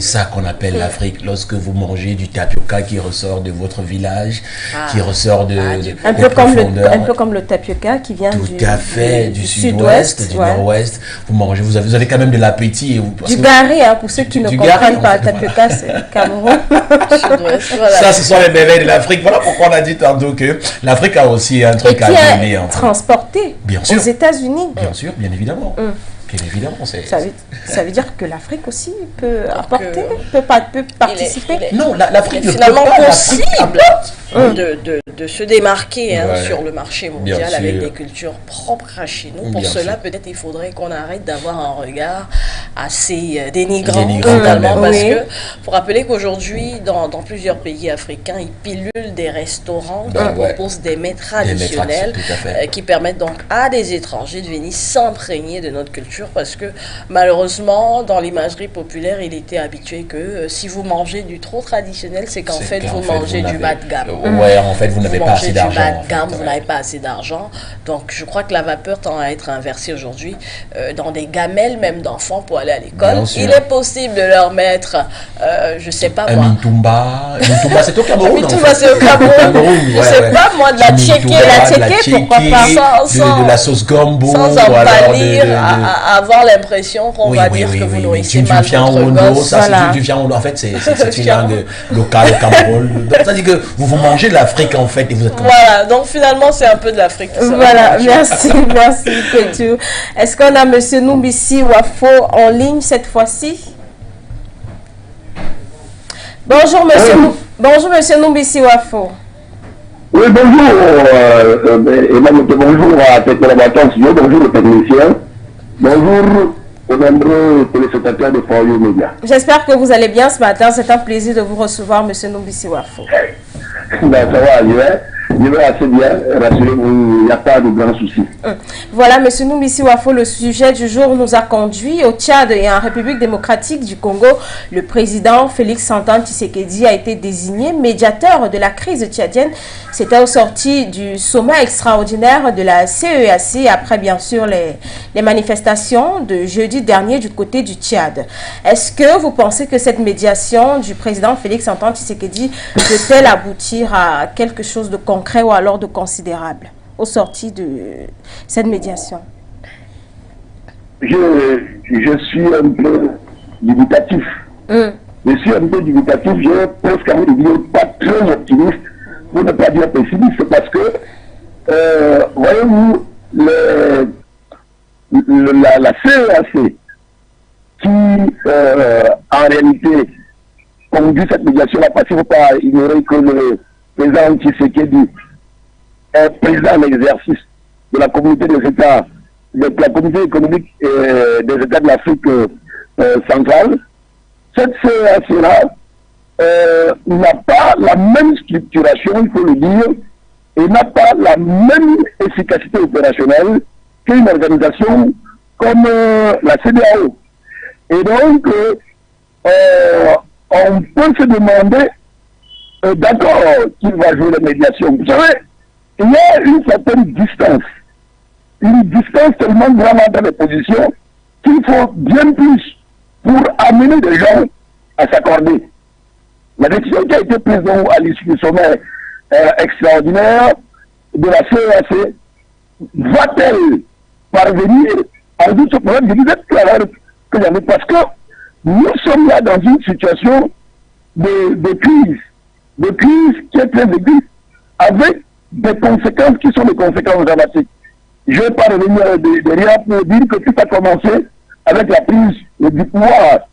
ça qu'on appelle l'Afrique. Lorsque vous mangez du tapioca qui ressort de votre village, qui ressort un peu comme le tapioca qui vient du sud-ouest, du nord-ouest. Vous mangez, vous avez quand même de l'appétit. Du gari, pour ceux qui ne comprennent pas, tapioca c'est Cameroun. Ça, ce sont les bébés de l'Afrique. Voilà pourquoi on a dit tantôt que l'Afrique a aussi un truc à donner. Transporté aux États-Unis. Bien sûr, bien évidemment. Bien évidemment, ça veut dire que l'Afrique aussi peut apporter, peut participer. Non, l'Afrique est finalement possible de se démarquer sur le marché mondial avec des cultures propres à chez nous. Pour cela, peut-être il faudrait qu'on arrête d'avoir un regard assez dénigrant totalement parce que faut rappeler qu'aujourd'hui, dans plusieurs pays africains, ils pilulent des restaurants qui proposent des mets traditionnels qui permettent donc à des étrangers de venir s'imprégner de notre culture parce que malheureusement, dans l'imagerie populaire, il était habitué que si vous mangez du trop traditionnel, c'est qu'en fait, vous mangez du bas de gamme. Ouais, en fait, vous n'avez pas assez d'argent. Vous n'avez pas assez d'argent. Donc, je crois que la vapeur tend à être inversée aujourd'hui dans des gamelles, même d'enfents, pour aller à l'école. Il est possible de leur mettre, je sais pas moi. Mintumba, c'est au Cameroun. Mintumba, c'est au Cameroun. Je sais pas moi, de la tchéké, pourquoi pas. De la sauce gombo. Sans en pâlir, avoir l'impression qu'on va dire que vous nourrissez mal votre gosse. Ça, c'est du viande. En fait, c'est une langue locale au Cameroun. Ça dit que vous mangez de l'Afrique en fait et vous êtes comme voilà, donc finalement c'est un peu de l'Afrique. Voilà, merci Kwechu. Est-ce qu'on a Monsieur Numbisi Wafo en ligne cette fois-ci? Bonjour Monsieur Numbisi Wafo. Oui, bonjour bonjour à tes collaborateurs, bonjour aux techniciens, bonjour aux nombreux téléspectateurs de For You Media. J'espère que vous allez bien ce matin, c'est un plaisir de vous recevoir Monsieur Numbisi Wafo. Ben, ça va aller. Je vais assez bien, rassurez-vous, il n'y a pas de grands soucis. Voilà, M. Noumissi Wafo, le sujet du jour nous a conduit au Tchad et en République démocratique du Congo. Le président Félix-Antoine Tshisekedi a été désigné médiateur de la crise tchadienne. C'était au sorti du sommet extraordinaire de la CEAC après bien sûr les manifestations de jeudi dernier du côté du Tchad. Est-ce que vous pensez que cette médiation du président Félix-Antoine Tshisekedi peut-elle aboutir à quelque chose de concret ou alors de considérable au sorti de cette médiation? Je suis un peu dubitatif. Je suis un peu dubitatif, j'ai presque envie de dire pas très optimiste, pour ne pas dire pessimiste, parce que, voyez-vous, la CEAC, qui en réalité conduit cette médiation-là, parce qu'il ne faut pas ignorer que le président Tshisekedi est président en exercice de la communauté des États, de la communauté économique des États de l'Afrique centrale. Cette CEAC-là n'a pas la même structuration, il faut le dire, et n'a pas la même efficacité opérationnelle qu'une organisation comme la CEDEAO. Et donc, on peut se demander, d'accord, qui va jouer la médiation. Vous savez, il y a une certaine distance tellement grande dans les positions qu'il faut bien plus pour amener des gens à s'accorder. La décision qui a été prise à l'issue du sommet extraordinaire de la CEAC va-t-elle parvenir à résoudre ce problème? Je disais tout à l'heure que j'avais, parce que nous sommes là dans une situation de crise qui est très aiguë, avec des conséquences qui sont des conséquences dramatiques. Je ne vais pas revenir derrière pour dire que tout a commencé avec la prise du pouvoir,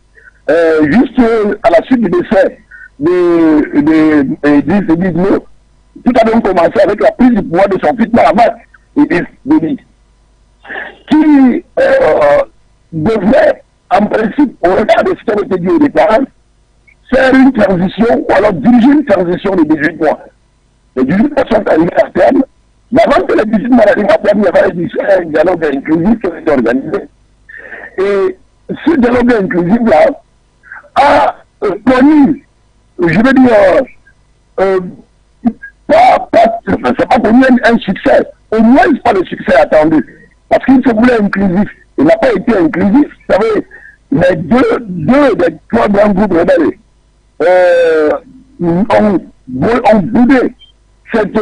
juste à la suite du décès d'Idriss Déby. Tout a donc commencé avec la prise du pouvoir de son fils Mahamat, Idriss Déby, qui devait, en principe, au regard de ce qui avait été dit au départ, faire une transition, ou alors diriger une transition de 18 mois. Les 18 mois sont arrivés à terme, mais avant que les 18 mois arrivent à terme, il y avait un dialogue inclusif qui a été organisé. Et ce dialogue inclusif-là a connu, je veux dire, ça n'a pas connu un succès, au moins pas le succès attendu, parce qu'il se voulait inclusif. Il n'a pas été inclusif. Vous savez, les deux des trois grands groupes rebelles ont boudé cette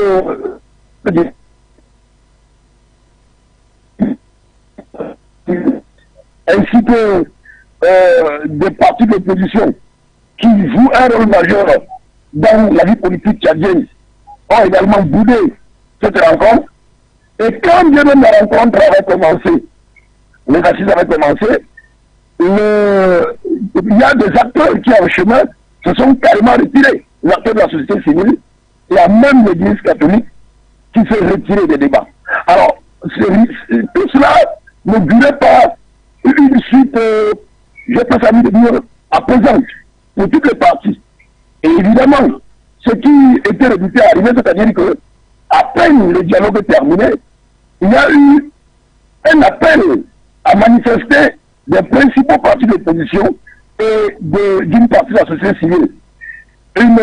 ainsi que des partis d'opposition qui jouent un rôle majeur dans la vie politique tchadienne ont également boudé cette rencontre. Et quand bien même la rencontre avait commencé, les assises avaient commencé, il y a des acteurs qui en chemin se sont carrément retirés, les acteurs de la société civile, il y a même l'Église catholique qui s'est retirée des débats. Alors, tout cela ne durait pas une suite, j'ai pas envie de dire, apaisante pour toutes les parties. Et évidemment, ce qui était redouté à arriver, c'est-à-dire que, à peine le dialogue est terminé, il y a eu un appel à manifester des principaux partis d'opposition et d'une partie de la société civile. Une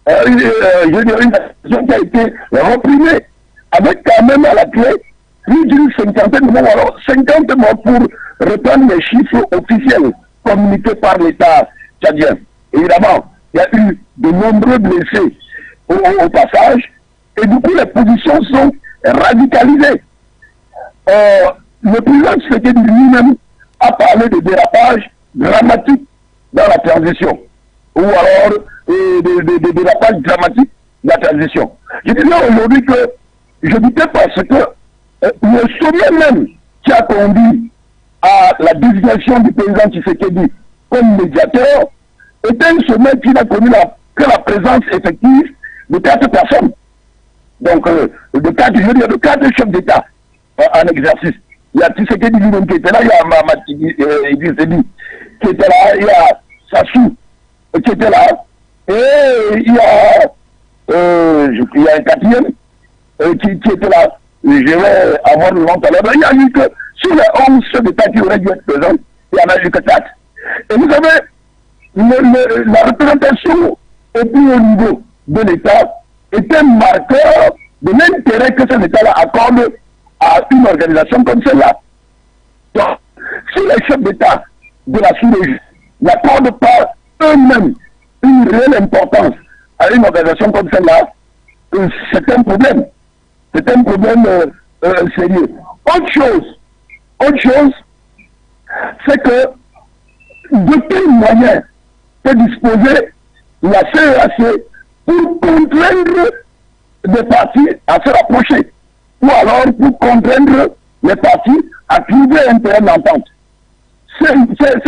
association qui a été reprimée, avec quand même à la clé plus d'une cinquantaine de morts, alors 50 morts pour reprendre les chiffres officiels communiqués par l'État tchadien. Évidemment, il y a eu de nombreux blessés au passage, et du coup les positions sont radicalisées. Le président Tshisekedi lui-même a parlé de dérapage dramatique dans la transition, ou alors de dérapage dramatique dans la transition. Je disais aujourd'hui que je doutais parce que le sommet même qui a conduit à la désignation du président Tshisekedi comme médiateur était un sommet qui n'a connu que la présence effective de 4 personnes. Donc, de 4 chefs d'État en exercice. Il y a Tshisekedi lui-même qui était là, il y a Mahamat Idriss Déby qui était là, il y a Sassou qui était là, et il y a il y a un quatrième qui était là. Je vais avoir le nom tout à l'heure. Il y a eu que sur les 11 chefs d'État qui auraient dû être présents, il n'y en a eu que 4. Et vous savez, la représentation au plus haut niveau de l'État est un marqueur de l'intérêt que cet État-là accorde à une organisation comme celle-là. Donc, si les chefs d'État de la sous-région n'accordent pas eux-mêmes une réelle importance à une organisation comme celle-là, c'est un problème. C'est un problème sérieux. Autre chose, c'est que de quels moyens peut disposer la CEAC pour contraindre des partis à se rapprocher, ou alors pour contraindre les partis à trouver un terrain d'entente. Ces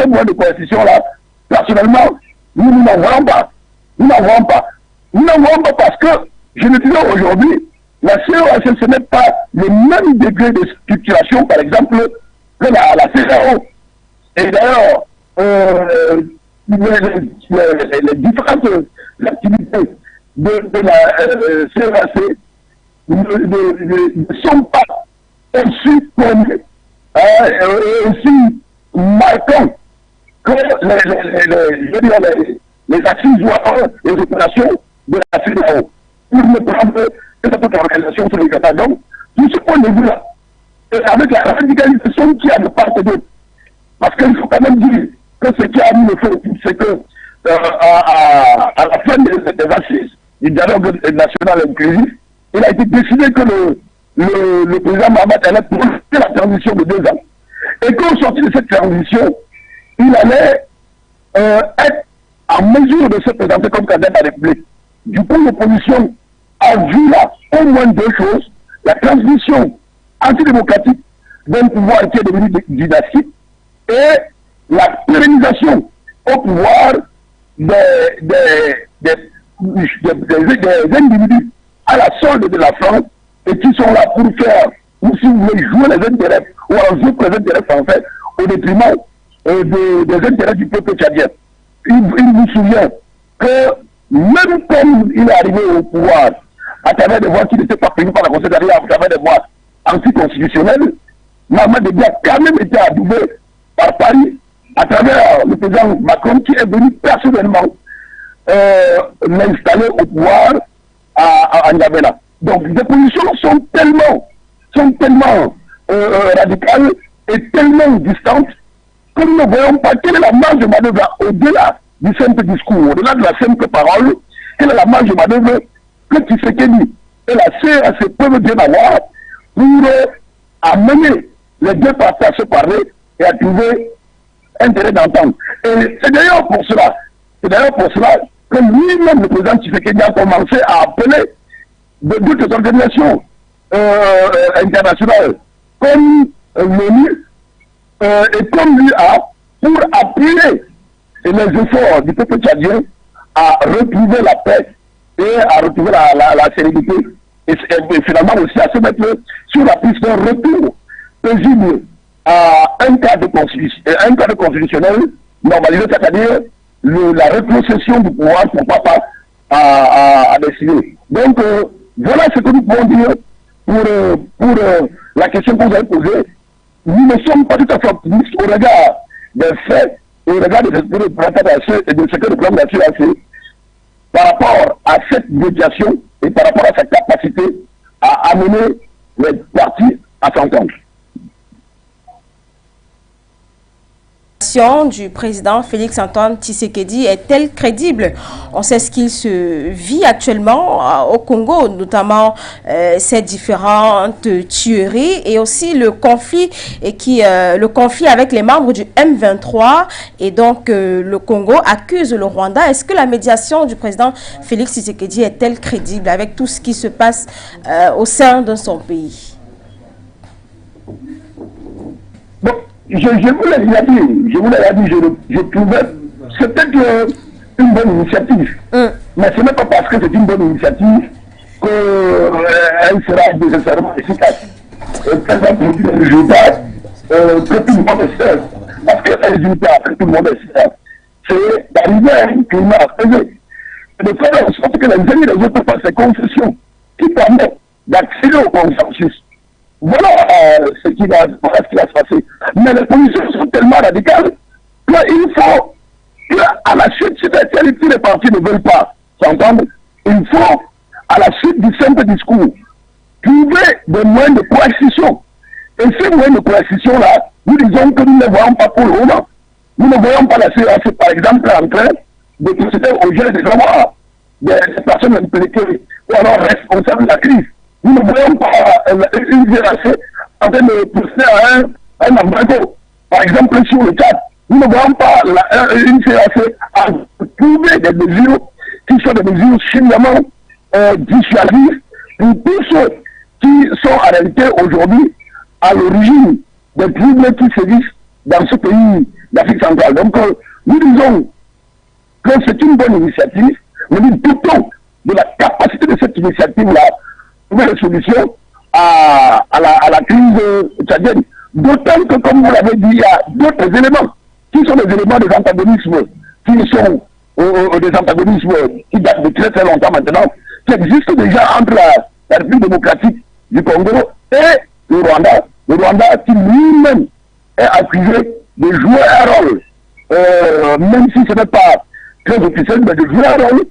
moyens de coercition-là, personnellement, nous n'en voyons pas. Nous n'en voyons pas. Nous n'en voyons pas parce que, je le disais aujourd'hui, la CEAC, ce n'est pas le même degré de structuration, par exemple, que la CEAO. Et d'ailleurs, les différentes activités de la CEAC ne sont pas aussi connues et aussi marquantes que les assises ou les opérations de la CEAO. Pour ne prendre que cette organisation sur les Qatar. Donc, tout ce point de vue-là, avec la radicalisation qui a de part et d'autre, parce qu'il faut quand même dire que ce qui a mis le feu, c'est que à la fin des assises du dialogue national inclusif, il a été décidé que le président Mohamed allait prolonger la transition de 2 ans. Et qu'au sortir de cette transition, il allait être en mesure de se présenter comme candidat de la République. Du coup, l'opposition a vu là au moins 2 choses. La transmission antidémocratique d'un pouvoir qui est devenu dynastique et la pérennisation au pouvoir des individus à la solde de la France et qui sont là pour faire, ou si vous voulez, jouer les intérêts, ou alors jouer les intérêts français au détriment des intérêts du peuple tchadien. Il vous souvient que même comme il est arrivé au pouvoir à travers des voies qui n'étaient pas prévues par la Conseil d'État, à travers des voies anticonstitutionnelles, Mohamed Déby a quand même été adoubé par Paris à travers le président Macron qui est venu personnellement l'installer au pouvoir à N'Djamena. Donc les positions sont tellement radicales et tellement distantes que nous ne voyons pas quelle est la marge de manœuvre au-delà du simple discours, au-delà de la simple parole, quelle est la marge de manœuvre que Tshisekedi et la CEAC peuvent bien avoir pour amener les deux parties à se parler et à trouver un terrain d'entente. Et c'est d'ailleurs pour cela que lui-même, le président Tshisekedi, a commencé à appeler d'autres organisations internationales comme l'ONU et comme l'UA pour appuyer les efforts du peuple tchadien à retrouver la paix et à retrouver la sérénité et finalement aussi à se mettre sur la piste d'un retour paisible à un cadre constitutionnel normalisé, c'est-à-dire la rétrocession du pouvoir pour papa à décider. Donc voilà ce que nous pouvons dire pour la question que vous avez posée. Nous ne sommes pas tout à fait optimistes au regard des faits, au regard de ce que le plan de la CEAC par rapport à cette médiation et par rapport à sa capacité à amener les partis à s'entendre. Du président Félix Antoine Tshisekedi est-elle crédible? On sait ce qu'il se vit actuellement au Congo, notamment ces différentes tueries et aussi le conflit avec les membres du M23 et donc le Congo accuse le Rwanda. Est-ce que la médiation du président Félix Tshisekedi est-elle crédible avec tout ce qui se passe au sein de son pays? Bon. Je vous l'ai déjà dit, je trouvais c'est peut-être une bonne initiative. Mais ce n'est pas parce que c'est une bonne initiative qu'elle sera nécessairement efficace. Qu'elle va produire des résultats que tout le monde espère. Parce que les résultats que tout le monde espère, c'est d'arriver à un climat apaisé. de faire en sorte que les uns et les autres fassent ces concessions qui permettent d'accéder au consensus. Voilà ce qui va se passer. Mais les positions sont tellement radicales qu'il faut qu'à la suite, si les partis ne veulent pas s'entendre, il faut, à la suite du simple discours, trouver des moyens de coercition. Et ces moyens de coercition-là, nous disons que nous ne voyons pas pour le moment. Nous ne voyons pas la CRAC, par exemple, en train de procéder au gel des avoirs des personnes impliquées ou alors responsables de la crise. Nous ne voyons pas une CRAC en train de procéder à un embargo. Par exemple, sur le Tchad, nous ne voyons pas une CRAC à trouver des mesures qui sont des mesures suffisamment dissuasives pour tous ceux qui sont en réalité aujourd'hui à l'origine des troubles qui sévissent dans ce pays d'Afrique centrale. Donc, nous disons que c'est une bonne initiative, mais nous doutons de la capacité de cette initiative-là à trouver des solutions à la crise tchadienne. D'autant que, comme vous l'avez dit, il y a d'autres éléments qui sont des éléments des antagonismes, qui sont des antagonismes qui datent de très très longtemps maintenant, qui existent déjà entre la République démocratique du Congo et le Rwanda. Le Rwanda qui lui-même est accusé de jouer un rôle, même si ce n'est pas très officiel, mais de jouer un rôle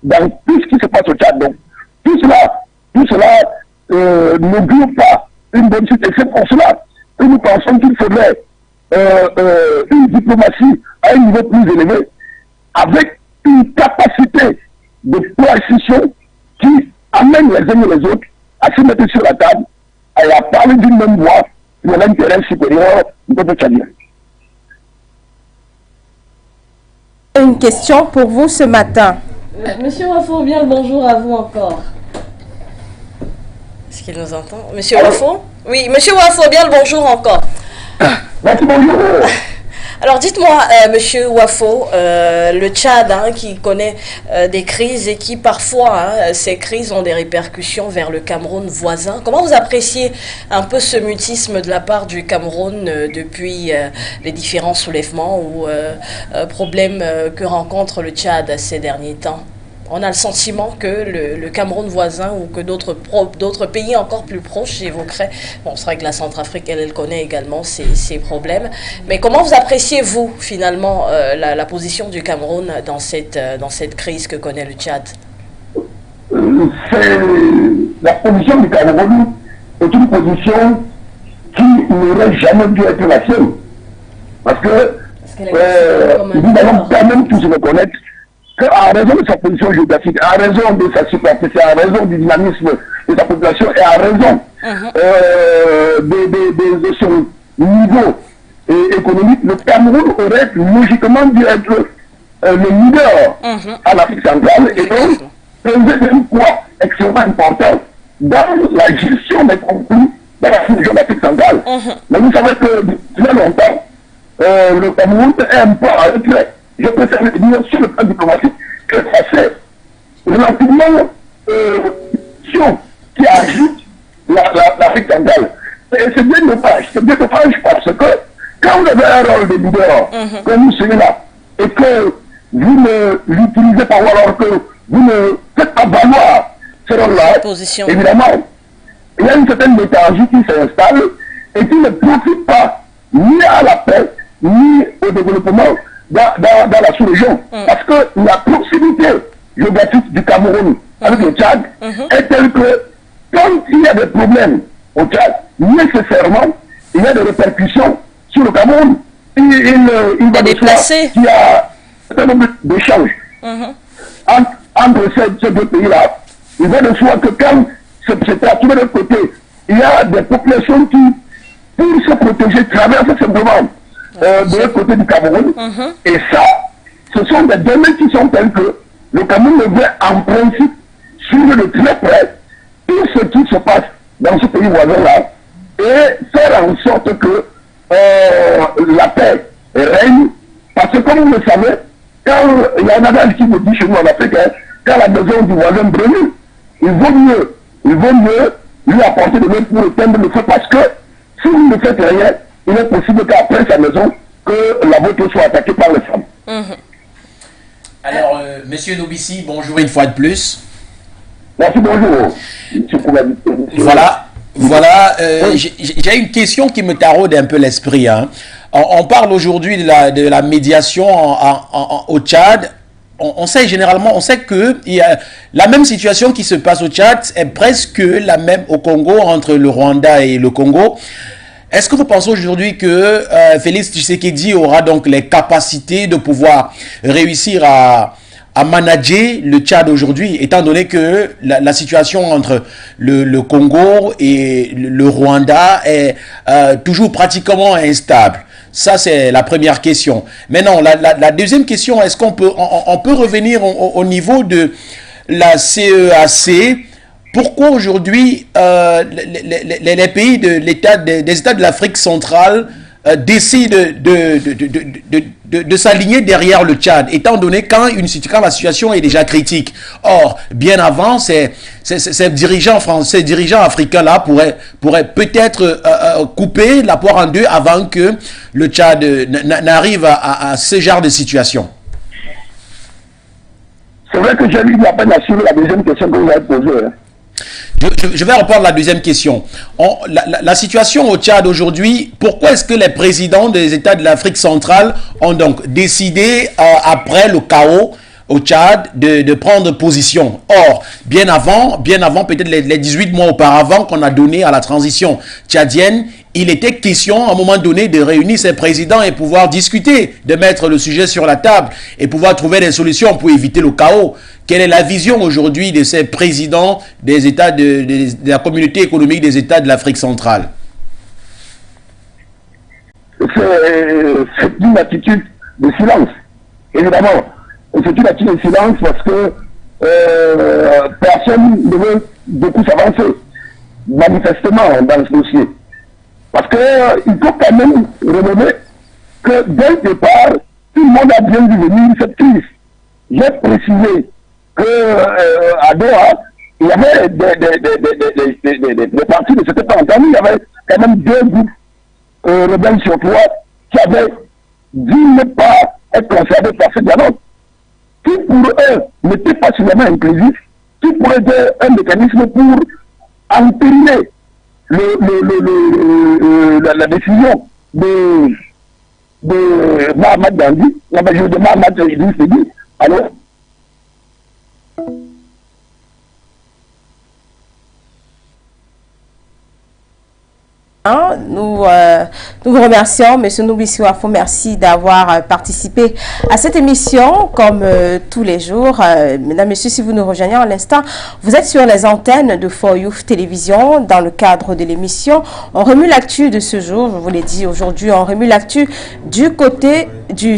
dans tout ce qui se passe au Tchad. Donc, tout cela n'augure pas une bonne suite. Et c'est pour cela que nous pensons qu'il faudrait une diplomatie à un niveau plus élevé, avec une capacité de coercition qui amène les uns et les autres à se mettre sur la table et à parler d'une même voix pour l'intérêt supérieur du peuple tchadien. Une question pour vous ce matin. Monsieur Wafo, bien le bonjour à vous encore. Est-ce qu'il nous entend? Monsieur Wafo? Oui, Monsieur Wafo, bien le bonjour encore. Merci, bonjour. Alors dites-moi, Monsieur Wafo, le Tchad qui connaît des crises et qui parfois, ces crises ont des répercussions vers le Cameroun voisin. Comment vous appréciez un peu ce mutisme de la part du Cameroun depuis les différents soulèvements ou problèmes que rencontre le Tchad ces derniers temps? On a le sentiment que le Cameroun voisin ou que d'autres pays encore plus proches, j'évoquerai, bon, c'est vrai que la Centrafrique, elle connaît également ces problèmes. Mais comment vous appréciez-vous finalement la position du Cameroun dans cette crise que connaît le Tchad? La position du Cameroun est une position qui n'aurait jamais dû être la sienne. Parce que nous allons quand même tous reconnaître qu'à raison de sa position géographique, à raison de sa superficie, à raison du dynamisme de sa population et à raison de son niveau économique, le Cameroun aurait logiquement dû être le leader à l'Afrique centrale et donc faisait un poids extrêmement important dans la gestion des conflits dans la région d'Afrique centrale. Mais vous savez que depuis très longtemps, le Cameroun est un peu à retrait. Je préfère le dire sur le plan diplomatique que ça fait relativement qui agite l'Afrique centrale. Et c'est bien dommage parce que quand vous avez un rôle de leader, comme celui-là, et que vous ne l'utilisez pas, ou alors que vous ne faites pas valoir ce rôle-là, évidemment, il y a une certaine léthargie qui s'installe et qui ne profite pas ni à la paix, ni au développement dans la sous-région. Parce que la proximité géographique du Cameroun avec le Tchad est telle que quand il y a des problèmes au Tchad, nécessairement, il y a des répercussions sur le Cameroun. Il va déplacer. Il y a un certain nombre d'échanges entre ces deux pays-là. Il va de soi que quand c'est à tous les côtés, il y a des populations qui, pour se protéger, traversent simplement de l'autre côté du Cameroun. Et ça, ce sont des données qui sont telles que le Cameroun devrait en principe suivre de très près tout ce qui se passe dans ce pays voisin-là et faire en sorte que la paix règne. Parce que comme vous le savez, quand il y a un adage qui nous dit chez nous en Afrique, quand la maison du voisin brûle, il vaut mieux lui apporter de l'aide pour éteindre le feu parce que si vous ne faites rien, il est possible qu'après sa maison, que la vôtre soit attaquée par les femmes. Alors, Monsieur Nobissi, bonjour une fois de plus. Merci, bonjour. Voilà, j'ai une question qui me taraude un peu l'esprit. Hein. On parle aujourd'hui de la médiation au Tchad. On sait généralement, on sait que il y a la même situation qui se passe au Tchad est presque la même au Congo, entre le Rwanda et le Congo. Est-ce que vous pensez aujourd'hui que Félix Tshisekedi aura donc les capacités de pouvoir réussir à manager le Tchad aujourd'hui, étant donné que la situation entre le Congo et le Rwanda est toujours pratiquement instable? Ça, c'est la première question. Maintenant, la deuxième question, est-ce qu'on peut, on peut revenir au niveau de la CEAC? Pourquoi aujourd'hui les pays des États de l'Afrique centrale décident de s'aligner derrière le Tchad, étant donné quand la situation est déjà critique? Or, bien avant, ces dirigeants africains-là pourraient peut-être couper la poire en deux avant que le Tchad n'arrive à ce genre de situation. C'est vrai que j'ai eu la peine d'assurer la deuxième question que vous avez posée. Je vais reprendre la deuxième question. La situation au Tchad aujourd'hui, pourquoi est-ce que les présidents des États de l'Afrique centrale ont donc décidé, après le chaos au Tchad, de prendre position? Or, bien avant peut-être les 18 mois auparavant qu'on a donné à la transition tchadienne, il était question à un moment donné de réunir ces présidents et pouvoir discuter, de mettre le sujet sur la table et pouvoir trouver des solutions pour éviter le chaos. Quelle est la vision aujourd'hui de ces présidents des États de la communauté économique des États de l'Afrique centrale? C'est une attitude de silence, évidemment. C'est une attitude de silence parce que personne ne veut beaucoup s'avancer, manifestement, dans ce dossier. Parce qu'il faut quand même renommer que dès le départ, tout le monde a bien vu venir cette crise. J'ai précisé qu'à Doha, il y avait des partis ne s'étaient pas entendus. Il y avait quand même deux groupes rebelles sur trois qui avaient dit ne pas être concernés par ce dialogue, qui pour eux n'était pas suffisamment inclusif, qui pourrait être un mécanisme pour entériner la décision de Mahatma Gandhi, la majorité de Mahatma Idriss Déby. Alors, nous vous remercions, M. Nobissi Wafo. Merci d'avoir participé à cette émission comme tous les jours. Mesdames, Messieurs, si vous nous rejoignez à l'instant, vous êtes sur les antennes de For Youth Télévision dans le cadre de l'émission. On remue l'actu de ce jour. Je vous l'ai dit aujourd'hui, on remue l'actu du côté du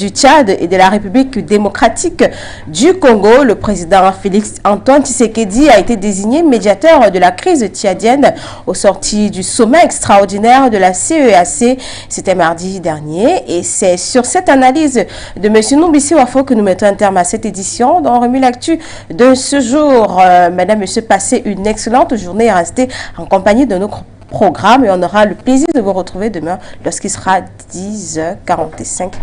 Tchad et de la République démocratique du Congo. Le président Félix Antoine Tshisekedi a été désigné médiateur de la crise tchadienne au sorti du sommet extraordinaire de la CEAC. C'était mardi dernier et c'est sur cette analyse de M. Nobissi Wafo que nous mettons un terme à cette édition dont on remue l'actu de ce jour. Mesdames, Messieurs, passez une excellente journée et restez en compagnie de notre programme et on aura le plaisir de vous retrouver demain lorsqu'il sera 10h45.